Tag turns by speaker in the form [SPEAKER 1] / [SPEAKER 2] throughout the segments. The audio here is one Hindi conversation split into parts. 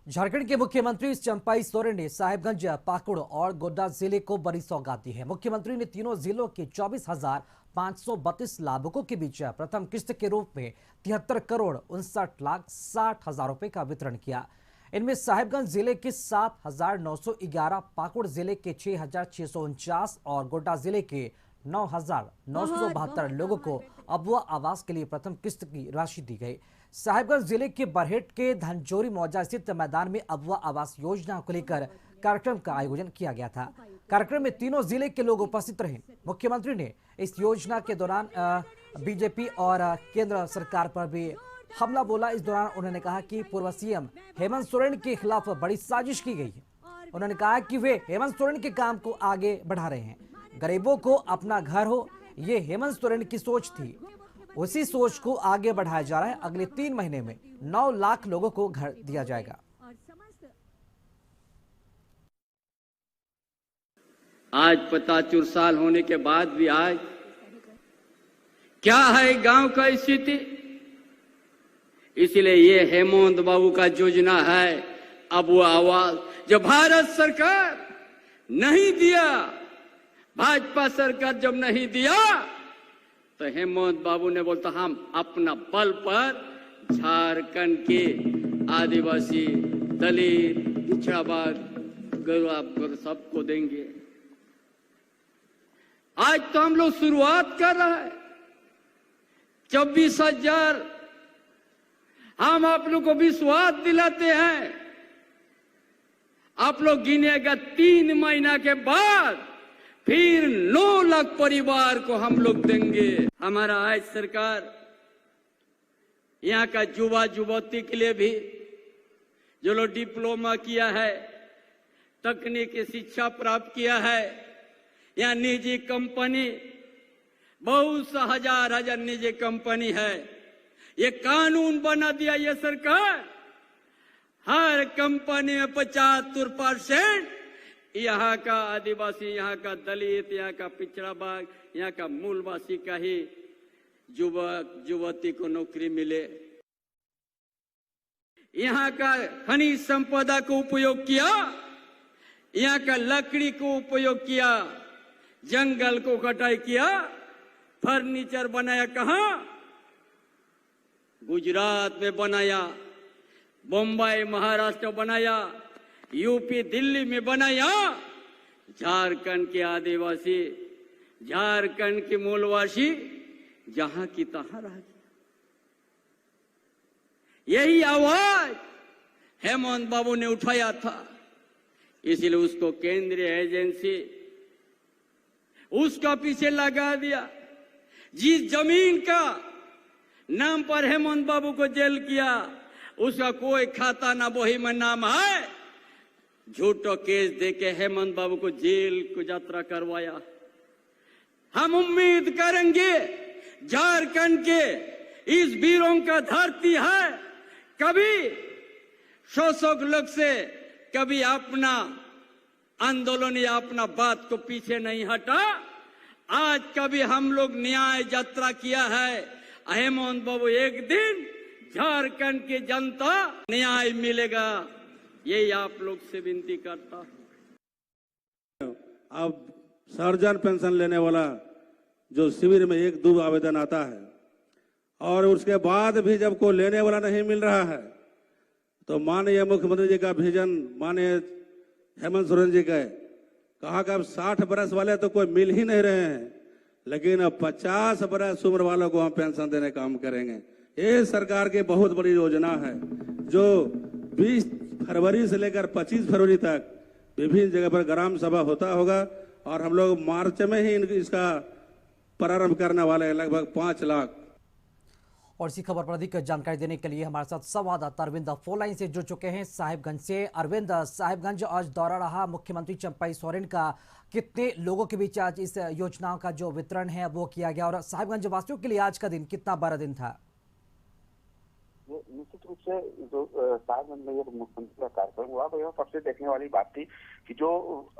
[SPEAKER 1] झारखंड के मुख्यमंत्री चंपाई सोरेन ने साहिबगंज, पाकुड़ और गोड्डा जिले को बड़ी सौगात दी है। मुख्यमंत्री ने तीनों जिलों के 24,532 लाभुकों के बीच प्रथम किस्त के रूप में 73,59,60,000 रुपए का वितरण किया। इनमें साहिबगंज जिले के 7,911, पाकुड़ जिले के 6,649 और गोड्डा जिले के 9,972 लोगों को अबुआ आवास के लिए प्रथम किस्त की राशि दी गई। साहिबगंज जिले के बरहेट के धनचोरी मौजा स्थित मैदान में अबुआ आवास योजना को लेकर कार्यक्रम का आयोजन किया गया था। कार्यक्रम में तीनों जिले के लोग उपस्थित रहे। मुख्यमंत्री ने इस योजना के दौरान बीजेपी और केंद्र सरकार पर भी हमला बोला। इस दौरान उन्होंने कहा कि पूर्व सीएम हेमंत सोरेन के खिलाफ बड़ी साजिश की गई है। उन्होंने कहा कि वे हेमंत सोरेन के काम को आगे बढ़ा रहे हैं। गरीबों को अपना घर हो, ये हेमंत सोरेन की सोच थी। उसी सोच को आगे बढ़ाया जा रहा है। अगले 3 महीने में 9 लाख लोगों को घर दिया जाएगा।
[SPEAKER 2] आज 75 साल होने के बाद भी आज क्या है गांव का स्थिति। इसलिए ये हेमंत बाबू का योजना है अबुआ आवास, जो भारत सरकार नहीं दिया, भाजपा सरकार जब नहीं दिया तो हेमंत बाबू ने बोलता हम अपना बल पर झारखंड के आदिवासी, दलित, पिछड़ा वर्ग, गरीब सबको देंगे। आज तो हम लोग शुरुआत कर रहा है 24,000। हम आप लोग को विश्वास दिलाते हैं, आप लोग गिनेगा 3 महीना के बाद फिर 9 लाख परिवार को हम लोग देंगे। हमारा आज सरकार यहाँ का युवा युवती के लिए भी जो लोग डिप्लोमा किया है, तकनीकी शिक्षा प्राप्त किया है, यहाँ निजी कंपनी बहुत सा हजार निजी कंपनी है। ये कानून बना दिया ये सरकार, हर कंपनी में 75% यहाँ का आदिवासी, यहाँ का दलित, यहाँ का पिछड़ा वर्ग, यहाँ का मूलवासी का ही युवक युवती को नौकरी मिले। यहाँ का खनिज संपदा को उपयोग किया, यहाँ का लकड़ी को उपयोग किया, जंगल को कटाई किया, फर्नीचर बनाया कहाँ? गुजरात में बनाया, बम्बई महाराष्ट्र बनाया, यूपी दिल्ली में बनाया। झारखंड के आदिवासी, झारखंड के मूलवासी जहां की तहां रह गया। यही आवाज हेमंत बाबू ने उठाया था, इसलिए उसको केंद्रीय एजेंसी उसका पीछे लगा दिया। जिस जमीन का नाम पर हेमंत बाबू को जेल किया, उसका कोई खाता ना बही में नाम है। झूठो केस देके हेमंत बाबू को जेल को यात्रा करवाया। हम उम्मीद करेंगे झारखंड के इस वीरों का धरती है, कभी शोषक लोग से कभी अपना आंदोलन या अपना बात को पीछे नहीं हटा। आज कभी हम लोग न्याय यात्रा किया है। हेमंत बाबू एक दिन झारखंड की जनता न्याय मिलेगा, यही आप लोग से विनती करता हूं।
[SPEAKER 3] अब सर्जन पेंशन लेने वाला जो शिविर में 1-2 आवेदन आता है और उसके बाद भी जब कोई लेने वाला नहीं मिल रहा है, तो माननीय मुख्यमंत्री जी का विजन, माननीय हेमंत सोरेन जी का कहा कि अब 60 बरस वाले तो कोई मिल ही नहीं रहे हैं, लेकिन अब 50 बरस उम्र वालों को हम पेंशन देने का काम करेंगे। ये सरकार की बहुत बड़ी योजना है, जो 20 फरवरी से लेकर 25 फरवरी तक विभिन्न जगह पर ग्राम सभा होता होगा और हम लोग मार्च में ही इसका प्रारंभ करने वाले हैं, लगभग 5 लाख।
[SPEAKER 1] और इसी खबर पर अधिक जानकारी देने के लिए हमारे साथ संवाददाता अरविंद फोन लाइन से जुड़ चुके हैं साहिबगंज से। अरविंद, साहिबगंज आज दौरा रहा मुख्यमंत्री चंपाई सोरेन का, कितने लोगों के बीच आज इस योजना का जो वितरण है वो किया गया और साहिबगंज वासियों के लिए आज का दिन कितना बड़ा दिन था?
[SPEAKER 4] ये निश्चित रूप से जो साहिबगंज में ये मुख्यमंत्री का कार्यक्रम हुआ, तो यह सबसे देखने वाली बात थी कि जो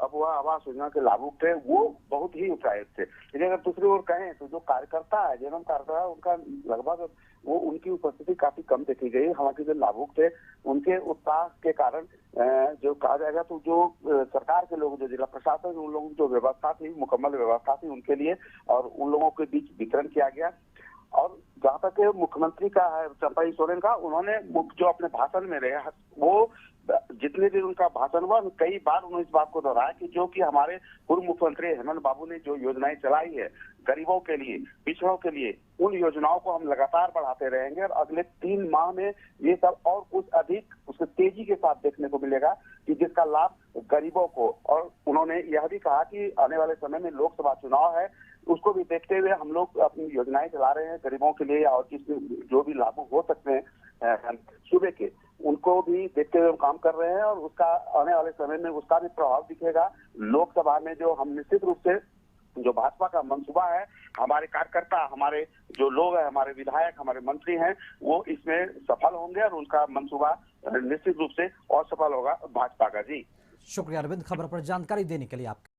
[SPEAKER 4] अबुआ आवास योजना के लाभुक थे वो बहुत ही उत्साहित थे। लेकिन अगर दूसरी ओर कहें तो जो कार्यकर्ता है, जन्म कार्यकर्ता है, उनका लगभग वो उनकी उपस्थिति काफी कम देखी गई। हालांकि जो लाभुक थे उनके उत्साह के कारण जो कहा जाएगा तो जो सरकार के लोग, जो जिला प्रशासन, उन लोगों की जो व्यवस्था थी, मुकम्मल व्यवस्था थी उनके लिए, और उन लोगों के बीच वितरण किया गया। और जहाँ तक मुख्यमंत्री का है, चंपाई सोरेन का, उन्होंने जो अपने भाषण में रहे, वो जितने दिन उनका भाषण हुआ कई बार उन्होंने इस बात को दोहराया कि जो कि हमारे पूर्व मुख्यमंत्री हेमंत बाबू ने जो योजनाएं चलाई है गरीबों के लिए, पिछड़ों के लिए, उन योजनाओं को हम लगातार बढ़ाते रहेंगे और अगले 3 माह में ये सब और कुछ अधिक उसके तेजी के साथ देखने को मिलेगा कि जिसका लाभ गरीबों को। और उन्होंने यह भी कहा कि आने वाले समय में लोकसभा चुनाव है, उसको भी देखते हुए हम लोग अपनी योजनाएं चला रहे हैं गरीबों के लिए, और जो भी लागू हो सकते हैं सूबे के, उनको भी देखते हुए हम काम कर रहे हैं। और उसका आने वाले समय में उसका भी प्रभाव दिखेगा लोकसभा में। जो हम निश्चित रूप से जो भाजपा का मंसूबा है, हमारे कार्यकर्ता, हमारे जो लोग हैं, हमारे विधायक, हमारे मंत्री हैं, वो इसमें सफल होंगे और उनका मंसूबा निश्चित रूप से और सफल होगा भाजपा का। जी
[SPEAKER 1] शुक्रिया अरविंद, खबर पर जानकारी देने के लिए आपका।